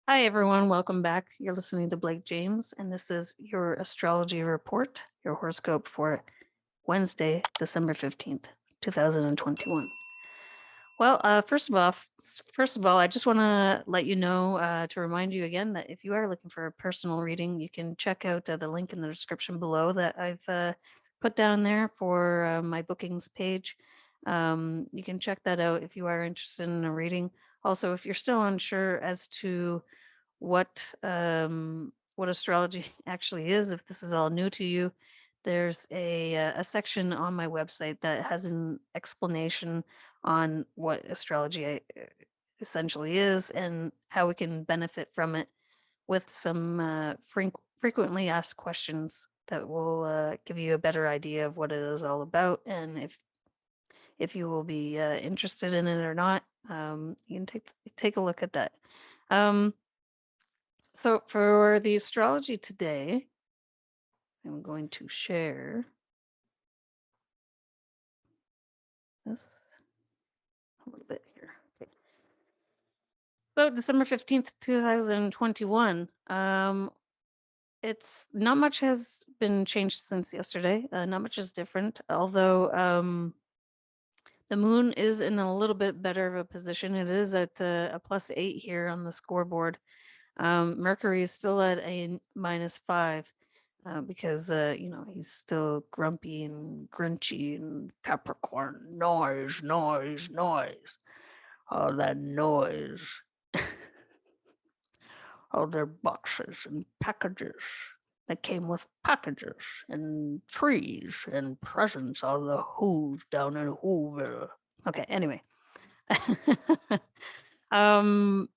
Hi, everyone. Welcome back. You're listening to Blake James, and this is your astrology report, your horoscope for Wednesday, December 15th, 2021. Well, first of all, I just want to let you know to remind you again that if you are looking for a personal reading, you can check out the link in the description below that I've put down there for my bookings page. You can check that out if you are interested in a reading. Also, if you're still unsure as to what astrology actually is, if this is all new to you, there's a section on my website that has an explanation on what astrology essentially is and how we can benefit from it with some frequently asked questions that will give you a better idea of what it is all about and if you will be interested in it or not. You can take a look at that. Um, so for the astrology today, I'm going to share this a little bit here. Okay. So December 15th, 2021. It's not much has been changed since yesterday. Not much is different, although the moon is in a little bit better of a position. It is at a +8 here on the scoreboard. Mercury is still at a -5 because he's still grumpy and grunchy and Capricorn noise, noise, noise, all that noise, all their boxes and packages that came with packages and trees and presents, all the Who's down in Whoville. Okay, anyway. um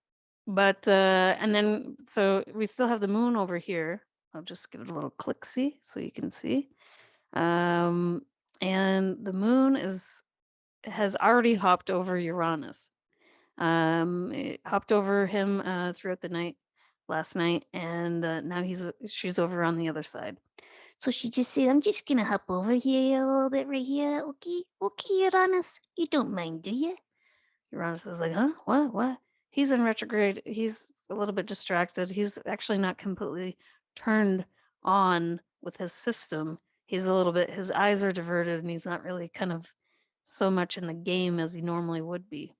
But, and then so we still have the moon over here. I'll just give it a little click see so you can see. Um, and the moon has already hopped over Uranus. It hopped over him throughout the night last night, and now she's over on the other side. So she just said, "I'm just gonna hop over here a little bit right here, okay, okay, Uranus, you don't mind, do you?" Uranus is like, "Huh? What? What?" He's in retrograde. He's a little bit distracted. He's actually not completely turned on with his system. He's a little bit his eyes are diverted and he's not really kind of so much in the game as he normally would be.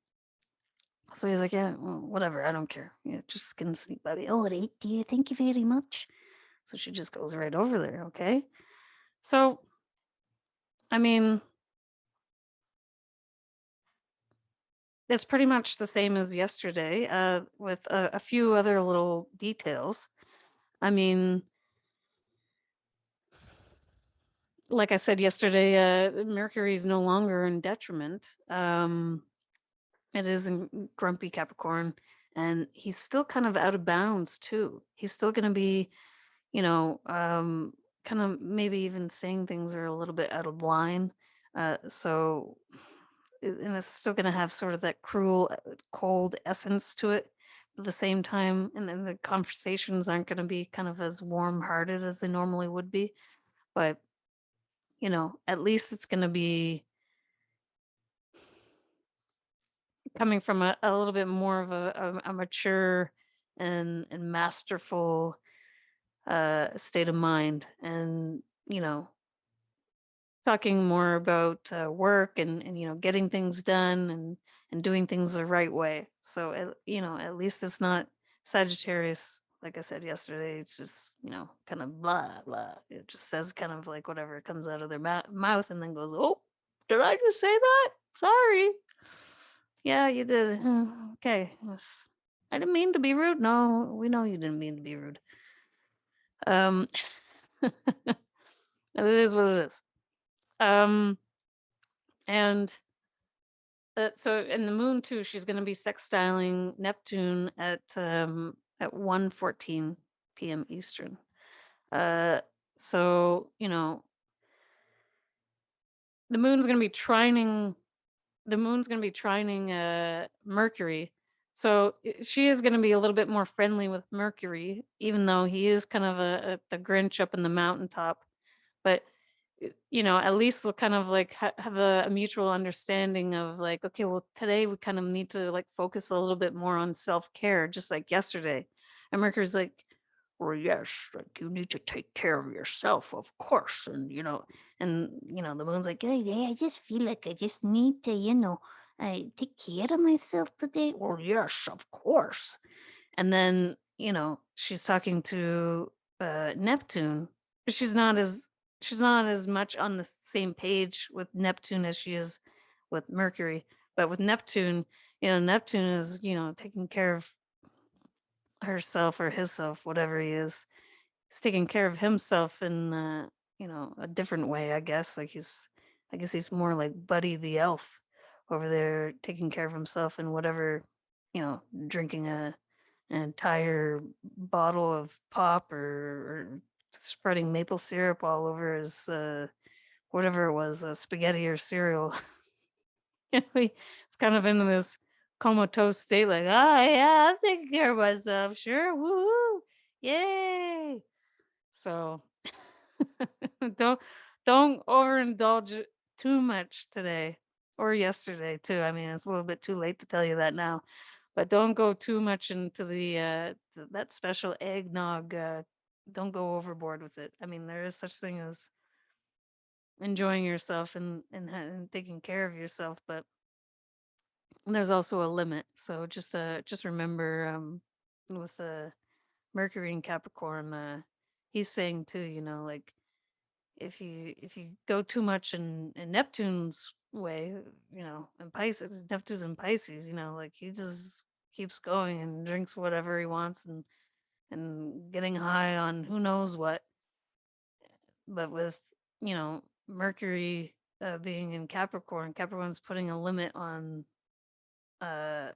So he's like, "Yeah, well, whatever. I don't care. Yeah, just gonna sneak by the all right, dear. Thank you very much." So she just goes right over there, okay? So, I mean, it's pretty much the same as yesterday, with a few other little details. I mean, like I said yesterday, Mercury is no longer in detriment. It is in grumpy Capricorn, and he's still kind of out of bounds too. He's still going to be, you know, kind of maybe even saying things are a little bit out of line. And it's still going to have sort of that cruel, cold essence to it. But at the same time, and then the conversations aren't going to be kind of as warm-hearted as they normally would be. But at least it's gonna be coming from a little bit more of a mature and masterful state of mind, and talking more about work and getting things done and doing things the right way. So at least it's not Sagittarius. Like I said yesterday, it's just kind of blah blah. It just says kind of like whatever comes out of their mouth, and then goes, "Oh, did I just say that? Sorry." Yeah, you did. Okay. Yes. I didn't mean to be rude. No, we know you didn't mean to be rude. Um, it is what it is. Um, and so in the moon too, she's going to be sextiling Neptune at 1:14 p.m. Eastern. Uh, so the moon's going to be trining the moon's going to be trining Mercury. So she is going to be a little bit more friendly with Mercury, even though he is kind of the Grinch up in the mountaintop. But at least we'll kind of like have a mutual understanding of like, okay, well, today we kind of need to like focus a little bit more on self care, just like yesterday. And Mercury's like, well, yes, like you need to take care of yourself, of course. And the moon's like, yeah, I just feel like I just need to, take care of myself today. Well, yes, of course. And then, she's talking to Neptune. but she's not as much on the same page with Neptune as she is with Mercury. But with Neptune, Neptune is, taking care of herself or himself, whatever he is. He's taking care of himself in a different way, I guess. I guess he's more like Buddy the elf over there taking care of himself and whatever, drinking an entire bottle of pop or spreading maple syrup all over his whatever it was, spaghetti or cereal. He's kind of in this comatose state, like, oh yeah, I'm taking care of myself, sure, woo, yay. So don't don't overindulge too much today or yesterday too. I mean, it's a little bit too late to tell you that now, but don't go too much into that special eggnog. Don't go overboard with it. I mean, there is such thing as enjoying yourself and taking care of yourself, but there's also a limit. So just remember, with Mercury and Capricorn, he's saying too, like if you go too much in Neptune's way, and Neptune's in Pisces, like he just keeps going and drinks whatever he wants and getting high on who knows what. But with Mercury being in Capricorn, Capricorn's putting a limit on. Uh,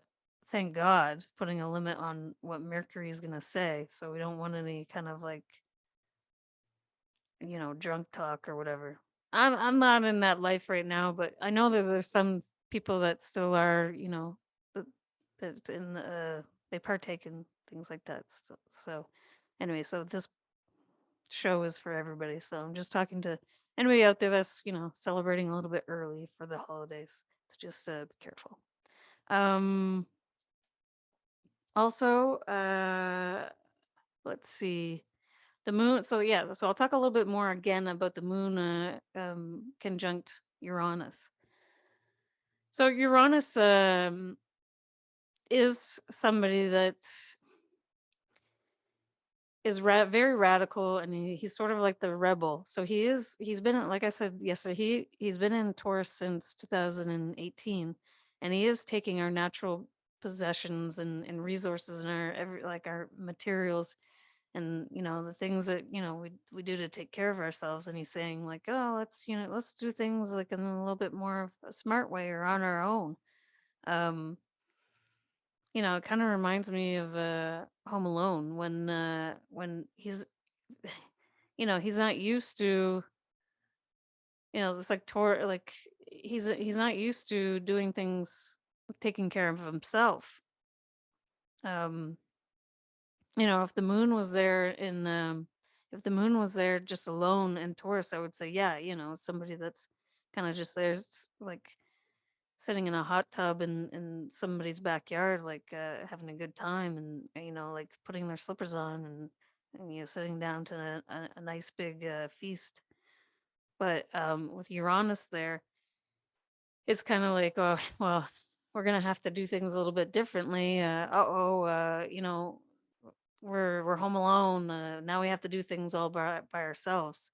thank God, putting a limit on what Mercury is gonna say, so we don't want any kind of like drunk talk or whatever. I'm not in that life right now, but I know that there's some people that still are, that they partake in things like that. So anyway, so this show is for everybody. So I'm just talking to anybody out there that's celebrating a little bit early for the holidays. To just be careful. Um, Also, let's see. The moon. So yeah. So I'll talk a little bit more again about the moon conjunct Uranus. So Uranus is somebody that is very radical, and he's sort of like the rebel. So he's been like I said yesterday. He's been in Taurus since 2018, and he is taking our natural possessions and resources and our materials and the things that we do to take care of ourselves, and he's saying like, oh, let's do things like in a little bit more of a smart way or on our own. um it kind of reminds me of Home Alone when he's not used to it's like he's not used to doing things, taking care of himself. um if the moon was there if the moon was there just alone in Taurus, I would say, yeah, somebody that's kind of just there, like sitting in a hot tub in somebody's backyard, like having a good time and like putting their slippers on and sitting down to a nice big feast. But with Uranus there, it's kind of like, oh, well, we're gonna have to do things a little bit differently. We're home alone. Now we have to do things all by ourselves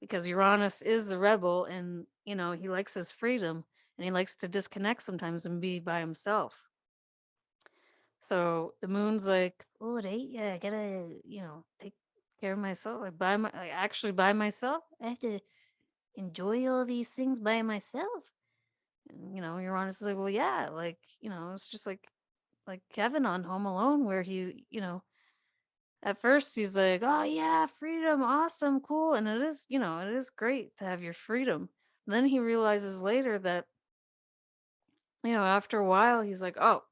because Uranus is the rebel, and he likes his freedom, and he likes to disconnect sometimes and be by himself. So the moon's like, oh, yeah, I gotta take care of myself, like actually by myself. I have to enjoy all these things by myself. And, Uranus is like, well, yeah, like it's just like Kevin on Home Alone, where at first he's like, oh yeah, freedom, awesome, cool, and it is great to have your freedom. And then he realizes later that after a while he's like, oh,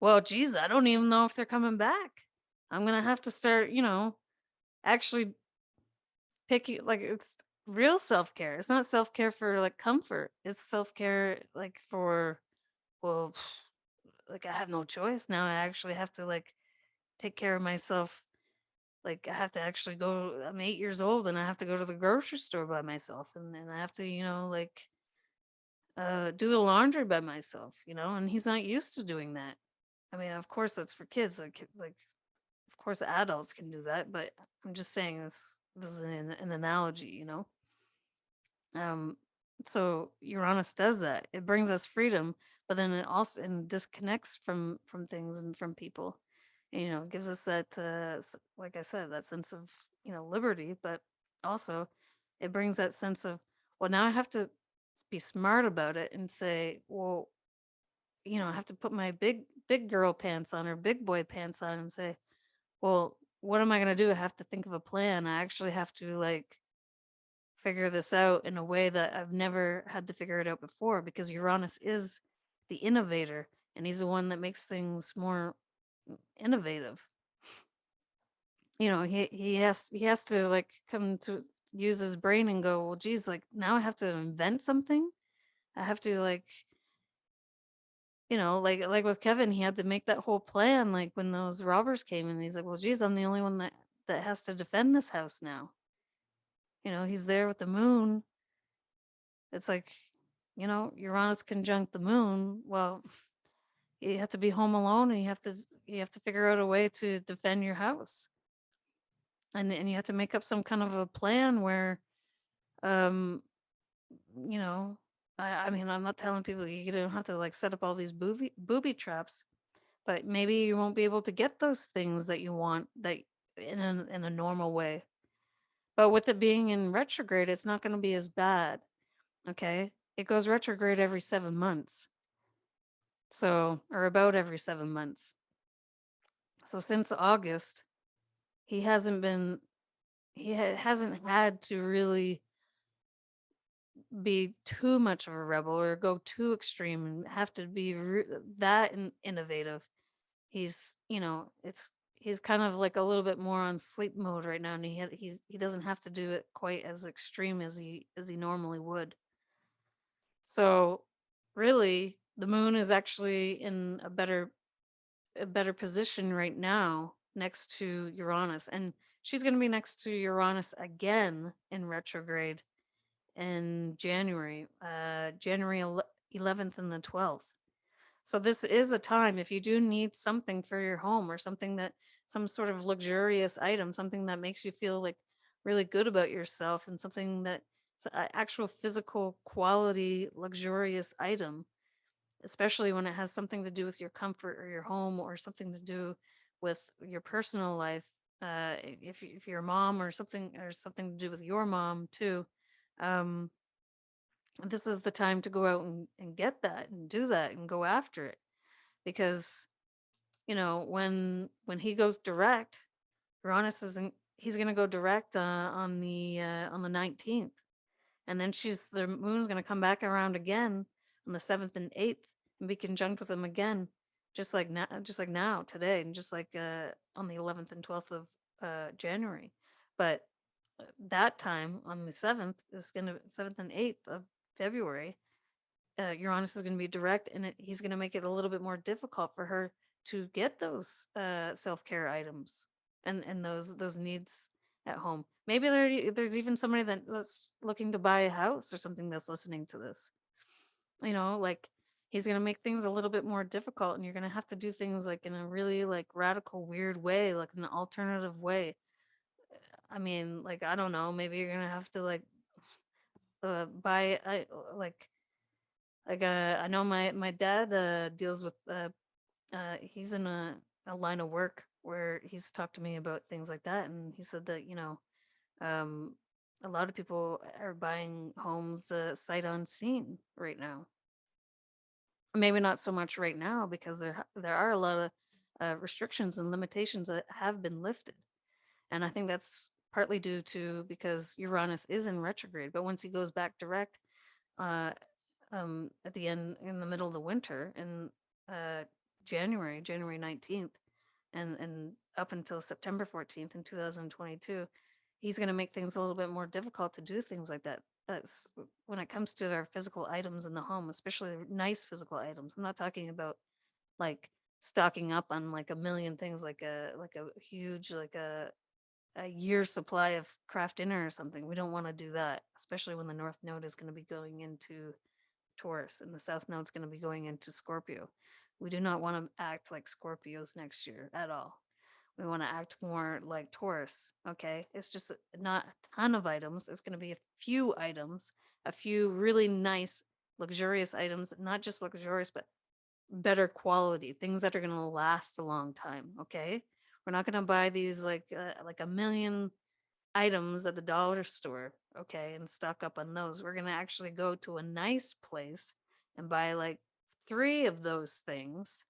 well, geez, I don't even know if they're coming back. I'm gonna have to start, actually picking, like, it's real self-care. It's not self-care for like comfort. It's self-care like for, well, like I have no choice now. I actually have to like take care of myself. Like I have to actually go. I'm 8 years old, and I have to go to the grocery store by myself, and then I have to, like do the laundry by myself. And he's not used to doing that. I mean, of course, that's for kids. Like of course, adults can do that, but I'm just saying this is an analogy. Um, so Uranus does that. It brings us freedom, but then it also and disconnects from things and from people. Gives us that, like I said, that sense of liberty, but also it brings that sense of, well, now I have to be smart about it and say, well, I have to put my big girl pants on or big boy pants on and say, well, what am I gonna do? I have to think of a plan. I actually have to like figure this out in a way that I've never had to figure it out before because Uranus is the innovator and he's the one that makes things more innovative. He has to like come to use his brain and go, well, geez, like now I have to invent something. I have to like with Kevin, he had to make that whole plan like when those robbers came and he's like, well, geez, I'm the only one that has to defend this house now. He's there with the moon. It's like, Uranus conjunct the moon. Well, you have to be home alone and you have to figure out a way to defend your house. And you have to make up some kind of a plan where um you know I mean, I'm not telling people you don't have to like set up all these booby traps, but maybe you won't be able to get those things that you want that in a normal way. But with it being in retrograde, it's not going to be as bad. Okay, it goes retrograde every 7 months. So, or about every 7 months. So since August, he hasn't been, hasn't had to really be too much of a rebel or go too extreme and have to be that innovative. He's kind of like a little bit more on sleep mode right now, and he doesn't have to do it quite as extreme as he normally would. So, really, the moon is actually in a better position right now next to Uranus. And she's going to be next to Uranus again in retrograde in January, January 11th and the 12th. So this is a time if you do need something for your home or something that some sort of luxurious item, something that makes you feel like really good about yourself and something that actual physical quality luxurious item, especially when it has something to do with your comfort or your home or something to do with your personal life. If you're a mom or something to do with your mom too, um, this is the time to go out and get that and do that and go after it because when he goes direct, Uranus isn't. He's gonna go direct on the 19th, and then the moon's gonna come back around again on the 7th and 8th and be conjunct with him again, just like now today, and just like on the 11th and 12th of January. But that time on the 7th and 8th of February, Uranus is going to be direct, and he's going to make it a little bit more difficult for her to get those self care items and those needs at home. Maybe there's even somebody that's looking to buy a house or something that's listening to this. Like he's going to make things a little bit more difficult, and you're going to have to do things like in a really like radical, weird way, like an alternative way. I mean, like I don't know, maybe you're going to have to like buy I know my dad deals with he's in a line of work where he's talked to me about things like that, and he said that um a lot of people are buying homes sight unseen right now. Maybe not so much right now because there are a lot of restrictions and limitations that have been lifted, and I think that's partly due to because Uranus is in retrograde, but once he goes back direct uh, at the end in the middle of the winter in uh, January 19th, and up until September 14th in 2022, he's going to make things a little bit more difficult to do things like that. That's when it comes to our physical items in the home, especially nice physical items. I'm not talking about like stocking up on like a million things, like a huge a year supply of craft dinner or something. We don't want to do that, especially when the North Node is going to be going into Taurus and the South Node's going to be going into Scorpio. We do not want to act like Scorpios next year at all. We want to act more like Taurus. Okay. It's just not a ton of items. It's going to be a few items, a few really nice, luxurious items, not just luxurious, but better quality, things that are going to last a long time. Okay. We're not going to buy these like a million items at the dollar store, okay, and stock up on those. We're going to actually go to a nice place and buy like three of those things.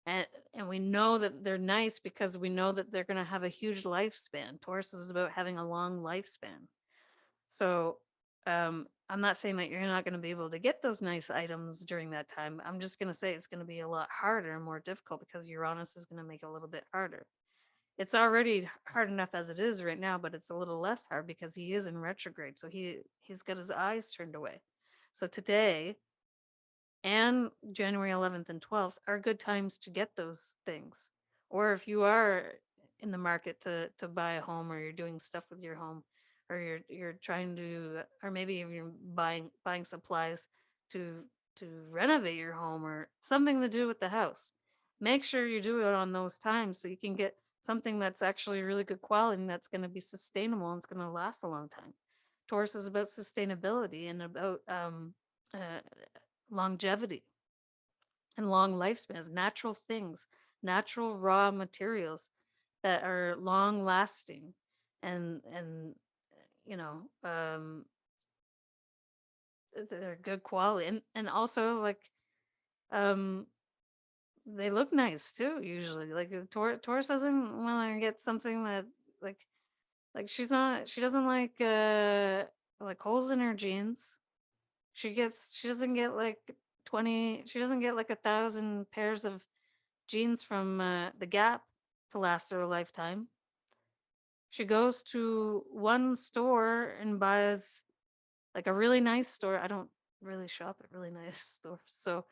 And we know that they're nice because we know that they're going to have a huge lifespan. Taurus is about having a long lifespan. So I'm not saying that you're not going to be able to get those nice items during that time. I'm just going to say it's going to be a lot harder and more difficult because Uranus is going to make it a little bit harder. It's already hard enough as it is right now, but it's a little less hard because he is in retrograde. So he's got his eyes turned away. So today and January 11th and 12th are good times to get those things. Or if you are in the market to buy a home, or you're doing stuff with your home, or you're trying to, or maybe you're buying supplies to to renovate your home or something to do with the house. Make sure you do it on those times so you can get something that's actually really good quality and that's going to be sustainable and it's going to last a long time. Taurus is about sustainability and about uh, longevity and long lifespans, natural things, natural raw materials that are long lasting and you know they're good quality and also like um they look nice too usually. Like Taurus doesn't want to get something that like she doesn't like holes in her jeans. She doesn't get like 20, she doesn't get like 1,000 pairs of jeans from the Gap to last her a lifetime. She goes to one store and buys like a really nice store. I don't really shop at really nice stores, so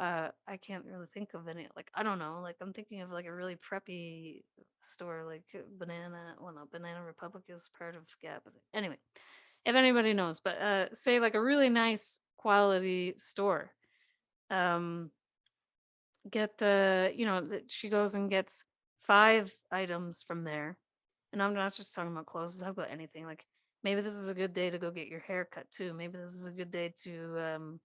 I can't really think of any. Like I don't know. Like I'm thinking of like a really preppy store, like Banana. Well, no, Banana Republic is part of Gap. But anyway, if anybody knows, but say like a really nice quality store. Um, get that she goes and gets 5 items from there, and I'm not just talking about clothes. I'm talking about anything. Like maybe this is a good day to go get your hair cut too. Maybe this is a good day to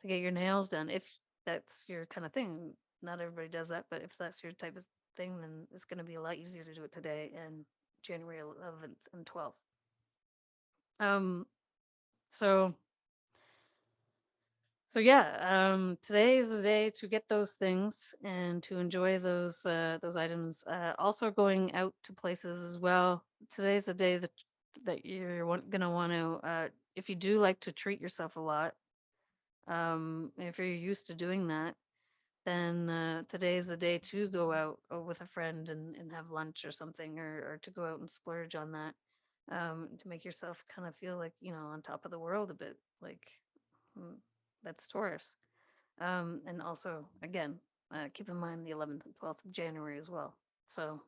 get your nails done if that's your kind of thing. Not everybody does that, but if that's your type of thing, then it's going to be a lot easier to do it today and January 11th and 12th. Um, so So yeah, today is the day to get those things and to enjoy those items. Also going out to places as well. Today's the day that you're gonna want to, if you do like to treat yourself a lot, if you're used to doing that, then today is the day to go out with a friend and have lunch or something, or to go out and splurge on that, to make yourself kind of feel like on top of the world a bit. Like mm, that's Taurus. And also, again, keep in mind the 11th and 12th of January as well. So,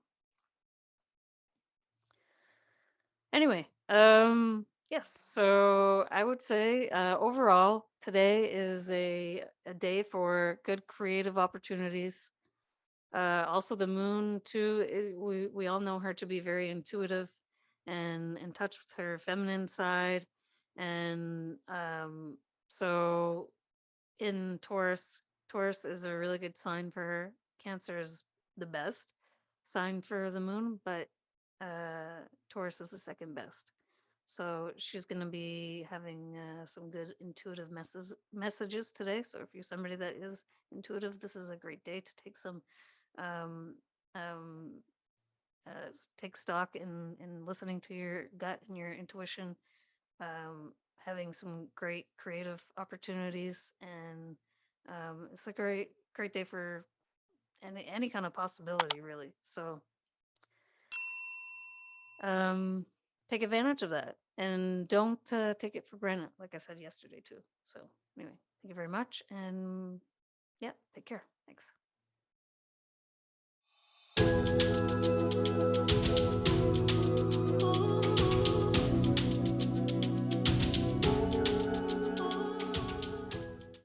anyway, yes. So I would say overall, today is a day for good creative opportunities. Also, the moon too. We all know her to be very intuitive and in touch with her feminine side, and so in Taurus, Taurus is a really good sign for her. Cancer is the best sign for the moon, but Taurus is the second best. So she's going to be having some good intuitive messages today. So if you're somebody that is intuitive, this is a great day to take some um, um, take stock in listening to your gut and your intuition, having some great creative opportunities, and it's a great day for any kind of possibility, really. So um, take advantage of that and don't take it for granted, like I said yesterday too. So anyway, thank you very much, and yeah, take care. Thanks.